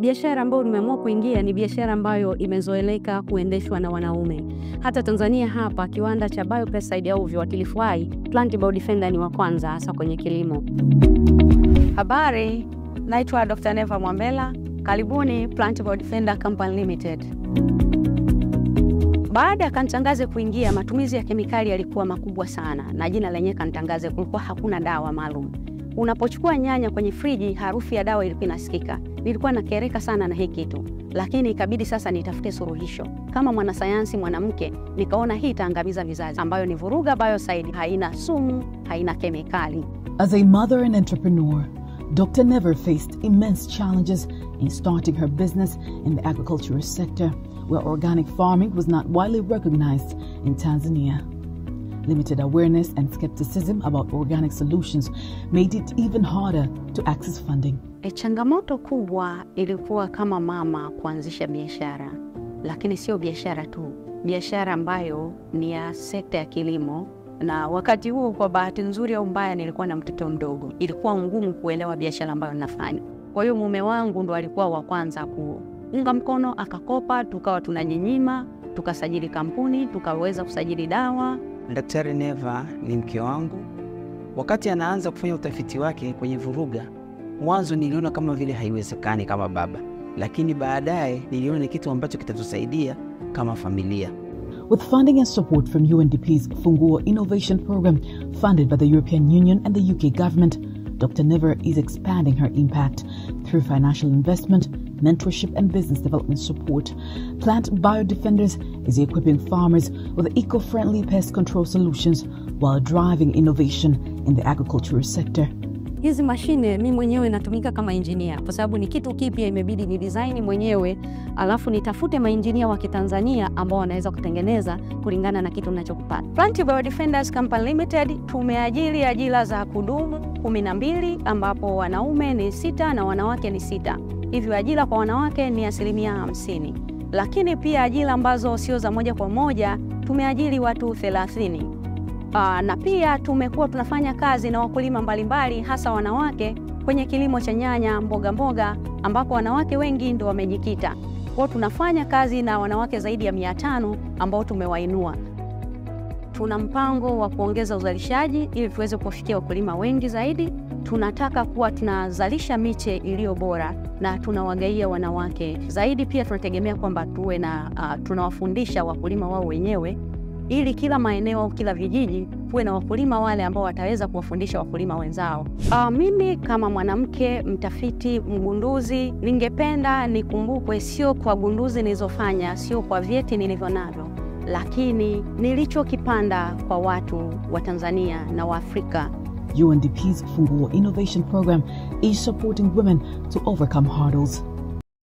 Biashara ambayo nimeamua kuingia ni biashara ambayo imezoeleka kuendeshwa na wanaume. Hata Tanzania hapa kiwanda cha Biopesticide au viuatilifu hai, Plant Biodefender ni wa kwanza hasa kwenye kilimo. Habari, naitwa Dr. Neva Mwambela. Karibuni Plant Biodefender Company Limited. Baada ya Kantangaze kuingia, matumizi ya kemikali yalikuwa makubwa sana na jina lenyewe Kantangaze kulikuwa hakuna dawa maalum. Unapochukua nyanya kwenye friji, harufu ya dawa ilikuwa inasikika. Nilikuwa nakereka sana na hiki kitu, lakini ikabidi sasa nitafute suluhisho. Kama mwanasayansi mwanamke, nikaona hii itaangamiza vizazi, ambayo ni Vuruga Biocide, haina sumu, haina kemikali. As a mother and entrepreneur, Dr. Neva faced immense challenges in starting her business in the agricultural sector, where organic farming was not widely recognized in Tanzania. Limited awareness and skepticism about organic solutions made it even harder to access funding. Changamoto kubwa ilikuwa kama mama kuanzisha biashara, lakini sio biashara tu, biashara ambayo ni ya sekta ya kilimo. Na wakati huo kwa bahati nzuri au mbaya nilikuwa na mtoto mdogo. Ilikuwa ngumu kuelewa biashara ambayo ninafanya. Kwa hiyo mume wangu ndo alikuwa wa kwanza kuunga mkono, akakopa, tukawa tunanyinyima, tukasajili kampuni, tukaweza kusajili dawa. Daktari Neva ni mke wangu. Wakati anaanza kufanya utafiti wake kwenye Vuruga, mwanzo niliona kama vile haiwezekani kama baba, lakini baadaye niliona ni kitu ambacho kitatusaidia kama familia. With funding and support from UNDP's Funguo Innovation Program, funded by the European Union and the UK government, Dr. Neva is expanding her impact through financial investment, mentorship and business development support. Plant Biodefenders is equipping farmers with eco-friendly pest control solutions while driving innovation in the agricultural sector. Hizi mashine mimi mwenyewe natumika kama engineer kwa sababu ni kitu kipya, imebidi ni design mwenyewe, alafu nitafute maengineer wa Kitanzania ambao wanaweza kutengeneza kulingana na kitu ninachokupata. Plant Biodefenders Company Limited tumeajiri ajira za kudumu 12 ambapo wanaume ni 6 na wanawake ni 6. Hivyo ajira kwa wanawake ni 50%. Lakini pia ajira ambazo sio za moja kwa moja tumeajiri watu 30. Na pia tumekuwa tunafanya kazi na wakulima mbalimbali hasa wanawake kwenye kilimo cha nyanya, mboga ambapo wanawake wengi ndio wamejikita. Kwa tunafanya kazi na wanawake zaidi ya 500 ambao tumewainua. Tuna mpango wa kuongeza uzalishaji ili tuweze kufikia wakulima wengi zaidi. Tunataka kuwa tunazalisha miche iliyo bora na tunawagaia wanawake zaidi. Pia tunategemea kwamba tuwe na tunawafundisha wakulima wao wenyewe ili kila maeneo au kila vijiji kuwe na wakulima wale ambao wataweza kuwafundisha wakulima wenzao. Mimi kama mwanamke mtafiti mgunduzi, ningependa nikumbukwe sio kwa gunduzi nilizofanya, sio kwa vyeti nilivyo navyo, lakini nilichokipanda kwa watu wa Tanzania na wa Afrika. UNDP's Funguo Innovation Program is supporting women to overcome hurdles.